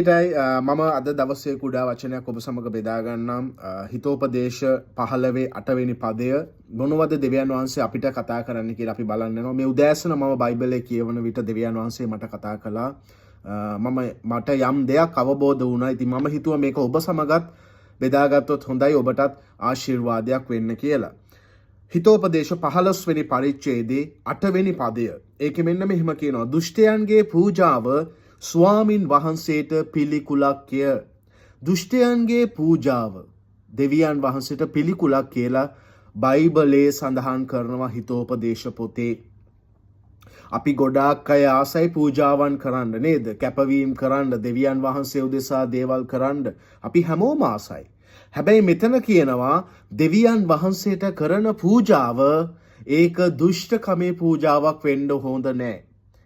මම අද දවසේ කුඩා වචනයක් ඔබ සමග බෙදා ගන්නම්. හිතෝපදේශ 15 8 වෙනි පදය මොනවද දෙවියන් වහන්සේ අපිට කතා කරන්න කියලා අපි බලන්න යනවා. මේ උදෑසන මම බයිබලයේ කියවන විට දෙවියන් වහන්සේ මට කතා කළා. මට යම් දෙයක් අවබෝධ වුණා. ඉතින් මම හිතුවා මේක ඔබ සමගත් බෙදාගත්තොත් හොඳයි, ඔබටත් ආශිර්වාදයක් වෙන්න කියලා. හිතෝපදේශ 15 වෙනි පරිච්ඡේදයේ 8 වෙනි පදය. ඒකෙ මෙන්න මෙහෙම කියනවා. දුෂ්ටයන්ගේ පූජාව ස්වාමින් වහන්සේට පිළිකුලක්ය. දුෂ්ටයන්ගේ පූජාව දෙවියන් වහන්සේට පිළිකුලක් කියලා බයිබලයේ සඳහන් කරනවා හිතෝපදේශ පොතේ. අපි ගොඩාක් අය ආසයි පූජාවන් කරන්න නේද? කැපවීම කරන්න, දෙවියන් වහන්සේ උදෙසා දේවල් කරන්න අපි හැමෝම ආසයි. හැබැයි මෙතන කියනවා දෙවියන් වහන්සේට කරන පූජාව ඒක දුෂ්ටකමේ පූජාවක් වෙන්න හොඳ නෑ.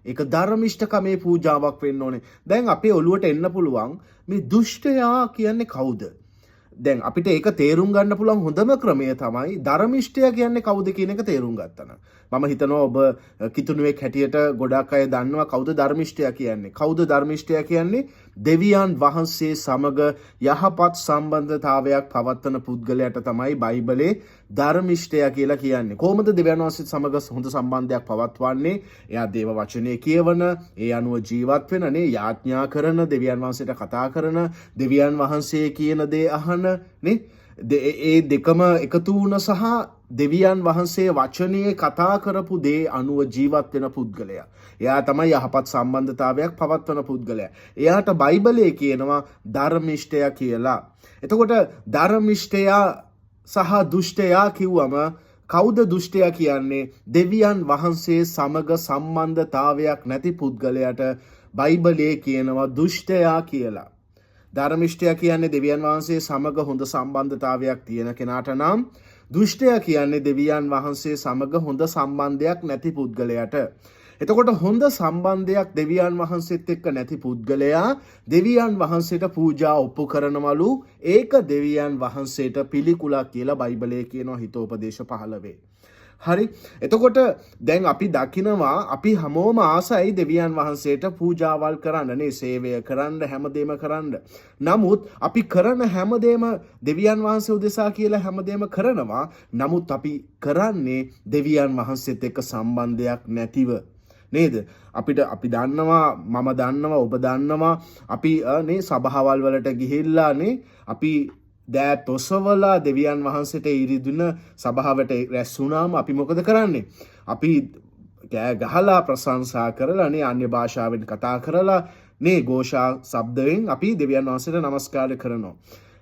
ඒක ධර්මිෂ්ඨකමේ පූජාවක් වෙන්න ඕනේ. දැන් අපේ ඔළුවට එන්න පුළුවන් මේ දුෂ්ටයා කියන්නේ කවුද? දැන් අපිට ඒක තේරුම් ගන්න පුළුවන් හොඳම ක්‍රමය තමයි ධර්මිෂ්ඨයා කියන්නේ කවුද කියන එක තේරුම් ගත්තා නම්. මම හිතනවා ඔබ කිතුණුවෙක් හැටියට ගොඩක් අය දන්නවා කවුද ධර්මිෂ්ඨයා කියන්නේ. කවුද ධර්මිෂ්ඨයා කියන්නේ? දෙවියන් වහන්සේ සමග යහපත් සම්බන්ධතාවයක් පවත්වන පුද්ගලයාට තමයි බයිබලයේ ධර්මිෂ්ඨයා කියලා කියන්නේ. කොහොමද දෙවියන් වහන්සේ සමග හොඳ සම්බන්ධයක් පවත්වන්නේ? එයා දේව වචනේ කියවන, ඒ අනුව ජීවත් වෙන, යාඥා කරන, දෙවියන් වහන්සේට කතා කරන, දෙවියන් වහන්සේ කියන දේ අහන නේ. ඒ දෙකම එකතු වුණ සහ දෙවියන් වහන්සේ වචනේ කතා කරපු දේ අනුව ජීවත් වෙන පුද්ගලයා. එයා තමයි යහපත් සම්බන්ධතාවයක් පවත්වන පුද්ගලයා. එයාට බයිබලයේ කියනවා ධර්මිෂ්ඨයා කියලා. එතකොට ධර්මිෂ්ඨයා සහ දුෂ්ටයා කිව්වම කවුද දුෂ්ටයා කියන්නේ? දෙවියන් වහන්සේ සමග සම්බන්ධතාවයක් නැති පුද්ගලයාට බයිබලයේ කියනවා දුෂ්ටයා කියලා. ධර්මිෂ්ඨයා කියන්නේ දෙවියන් වහන්සේ සමග හොඳ සම්බන්ධතාවයක් තියෙන කෙනාට නම්, දුෂ්ටයා කියන්නේ දෙවියන් වහන්සේ සමග හොඳ සම්බන්ධයක් නැති පුද්ගලයාට. එතකොට හොඳ සම්බන්ධයක් දෙවියන් වහන්සේත් එක්ක නැති පුද්ගලයා දෙවියන් වහන්සේට පූජා ඔප්පු කරනවලු. ඒක දෙවියන් වහන්සේට පිළිකුලක් කියලා බයිබලයේ කියනවා හිතෝපදේශ 15. හරි. එතකොට දැන් අපි දකිනවා අපි හැමෝම ආසයි දෙවියන් වහන්සේට පූජාවල් කරන්න නේ, සේවය කරන්න, හැමදේම කරන්න. නමුත් අපි කරන හැමදේම දෙවියන් වහන්සේ උදෙසා කියලා හැමදේම කරනවා. නමුත් අපි කරන්නේ දෙවියන් වහන්සේත් එක්ක සම්බන්ධයක් නැතිව නේද? අපි දන්නවා, මම දන්නවා, ඔබ දන්නවා, අපි නේ සභාවල් වලට ගිහිල්ලා නේ අපි දෑත් ඔසවලා දෙවියන් වහන්සේට ඉරිදුන සභාවට රැස් වුණාම අපි මොකද කරන්නේ? අපි කෑ ගහලා ප්‍රශංසා කරලා නේ, අන්‍ය භාෂාවෙන් කතා කරලා නේ, ഘോഷා ශබ්දයෙන් අපි දෙවියන් වහන්සේට নমස්කාර කරනවා.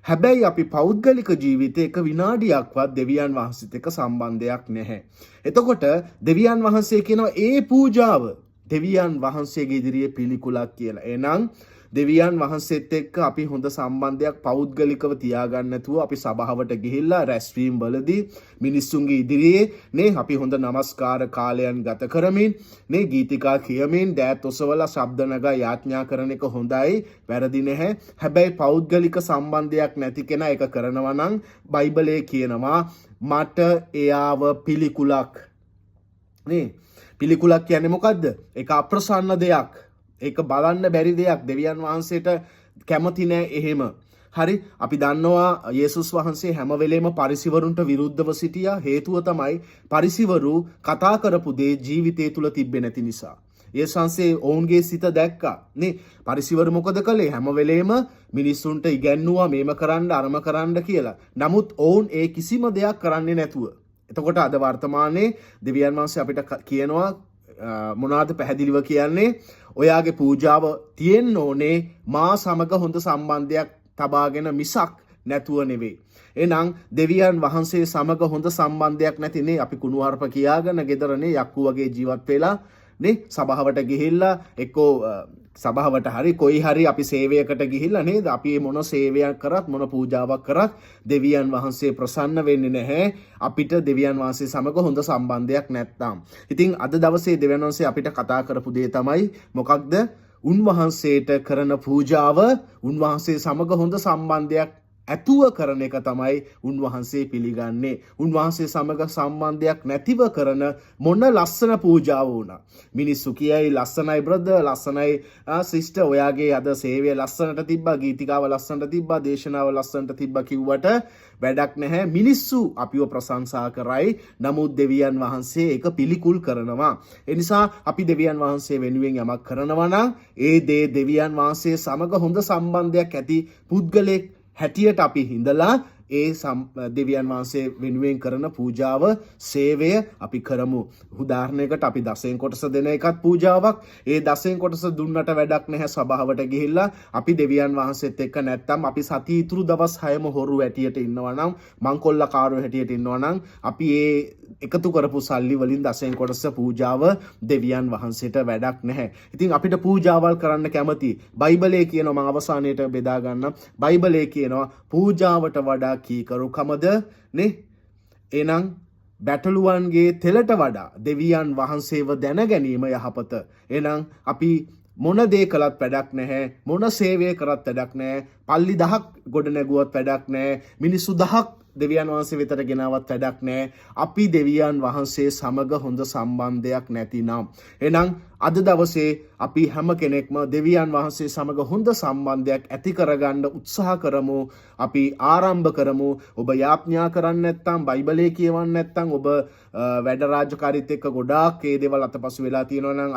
හැබැයි අපි පෞද්ගලික ජීවිතේ එක විනාඩියක්වත් දෙවියන් වහන්සේත් එක්ක සම්බන්ධයක් නැහැ. එතකොට දෙවියන් වහන්සේ කියනවා ඒ පූජාව දෙවියන් වහන්සේගේ ඉදිරියේ පිළිකුලක් කියලා. එහෙනම් දෙවියන් වහන්සේත් එක්ක අපි හොඳ සම්බන්ධයක් පෞද්ගලිකව තියාගන්න නැතුව අපි සභාවට ගිහිල්ලා රැස්වීම් වලදී මිනිස්සුන්ගේ ඉදිරියේ නේ අපි හොඳ নমස්කාර කාලයන් ගත කරමින් නේ, ගීතිකා කියමින්, දෑත් ඔසවලා ශබ්ද නගා යාඥා කරන එක හොඳයි, වැරදි නැහැ. හැබැයි පෞද්ගලික සම්බන්ධයක් නැති කෙනා ඒක කරනවා නම් බයිබලයේ කියනවා මට එයාව පිළිකුලක් නේ. පිළිකුලක් කියන්නේ මොකද්ද? ඒක අප්‍රසන්න දෙයක්. ඒක බලන්න බැරි දෙයක්. දෙවියන් වහන්සේට කැමති නෑ එහෙම. හරි. අපි දන්නවා යේසුස් වහන්සේ හැම වෙලේම පරිසිවරුන්ට විරුද්ධව සිටියා. හේතුව තමයි පරිසිවරු කතා කරපු දේ ජීවිතය තුල තිබ්බේ නැති නිසා. යේසුස් වහන්සේ ඔවුන්ගේ සිත දැක්කා නේ. පරිසිවරු මොකද කළේ? හැම වෙලේම මිනිස්සුන්ට ඉගැන්නුවා මේම කරන්න අරම කරන්න කියලා. නමුත් ඔවුන් ඒ කිසිම දෙයක් කරන්නේ නැතුව. එතකොට අද වර්තමානයේ දෙවියන් වහන්සේ අපිට කියනවා මොනවාද පැහැදිලිව කියන්නේ? ඔයාගේ පූජාව තියෙන්න ඕනේ මා සමග හොඳ සම්බන්ධයක් තබාගෙන මිසක් නැතුව නෙවෙයි. එහෙනම් දෙවියන් වහන්සේ සමග හොඳ සම්බන්ධයක් නැතිනේ අපි කුණුහරුප කියාගෙන ගෙදරනේ යක්කු වගේ ජීවත් වෙලා නේ සභාවට ගිහිල්ලා එක්කෝ සභාවට හරි කොයි හරි අපි සේවයකට ගිහිල්ලා නේද? අපි මොන සේවයක් කරත් මොන පූජාවක් කරත් දෙවියන් වහන්සේ ප්‍රසන්න වෙන්නේ නැහැ අපිට දෙවියන් වහන්සේ සමග හොඳ සම්බන්ධයක් නැත්නම්. ඉතින් අද දවසේ දෙවියන් වහන්සේ අපිට කතා කරපු දේ තමයි මොකක්ද? උන්වහන්සේට කරන පූජාව උන්වහන්සේ සමග හොඳ සම්බන්ධයක් ඇතුව කරන එක තමයි උන්වහන්සේ පිළිගන්නේ. උන්වහන්සේ සමග සම්බන්ධයක් නැතිව කරන මොන ලස්සන පූජාව වුණා. මිනිස්සු කියයි ලස්සනයි බ්‍රදර්, ලස්සනයි සිස්ටර්, ඔයාගේ අද සේවය ලස්සනට තිබ්බා, ගීතිකාව ලස්සනට තිබ්බා, දේශනාව ලස්සනට තිබ්බා කිව්වට වැඩක් නැහැ. මිනිස්සු අපිව ප්‍රශංසා කරයි, නමුත් දෙවියන් වහන්සේ ඒක පිළිකුල් කරනවා. ඒ නිසා අපි දෙවියන් වහන්සේ වෙනුවෙන් යමක් කරනවා නම් ඒ දේ දෙවියන් වහන්සේ සමග හොඳ සම්බන්ධයක් ඇති පුද්ගලෙක් හැටියට අපි හිඳලා ඒ දෙවියන් වහන්සේ වෙනුවෙන් කරන පූජාව, සේවය අපි කරමු. උදාහරණයකට අපි දසයෙන් කොටස දෙන එකත් පූජාවක්. ඒ දසයෙන් කොටස දුන්නට වැඩක් නැහැ සභාවට ගිහිල්ලා අපි දෙවියන් වහන්සේත් එක්ක නැත්තම් අපි සතිය ඉතුරු දවස් 6ම හොරු හැටියට ඉන්නවා නම්, මංකොල්ලකාරයෝ හැටියට ඉන්නවා නම් අපි ඒ එකතු කරපු සල්ලි වලින් දසයෙන් කොටස පූජාව දෙවියන් වහන්සේට වැඩක් නැහැ. ඉතින් අපිට පූජාවල් කරන්න කැමති. බයිබලයේ කියනවා, මම අවසානයේට බෙදා ගන්න. බයිබලයේ කියනවා පූජාවට වඩා කීකරුකමද නේ. එහෙනම් බැටළුවන්ගේ තෙලට වඩා දෙවියන් වහන්සේව දැන ගැනීම යහපත. එහෙනම් අපි මොන දේ කළත් වැඩක් නැහැ, මොන සේවය කරත් වැඩක් නැහැ, පල්ලි 10ක් ගොඩ නැගුවත් වැඩක් නැහැ, මිනිස්සු 10ක් දෙවියන් වහන්සේ වෙතට ගෙනාවත් වැඩක් නැහැ. අපි දෙවියන් වහන්සේ සමග හොඳ සම්බන්ධයක් නැතිනම්. එහෙනම් අද දවසේ අපි හැම කෙනෙක්ම දෙවියන් වහන්සේ සමග හොඳ සම්බන්ධයක් ඇති කරගන්න උත්සාහ කරමු. අපි ආරම්භ කරමු. ඔබ යාඥා කරන්නේ නැත්නම්, බයිබලයේ කියවන්නේ නැත්නම්, ඔබ වැඩ රාජකාරීත් එක්ක ගොඩාක් ඒ දේවල් අතපසු වෙලා තියෙනවා නම්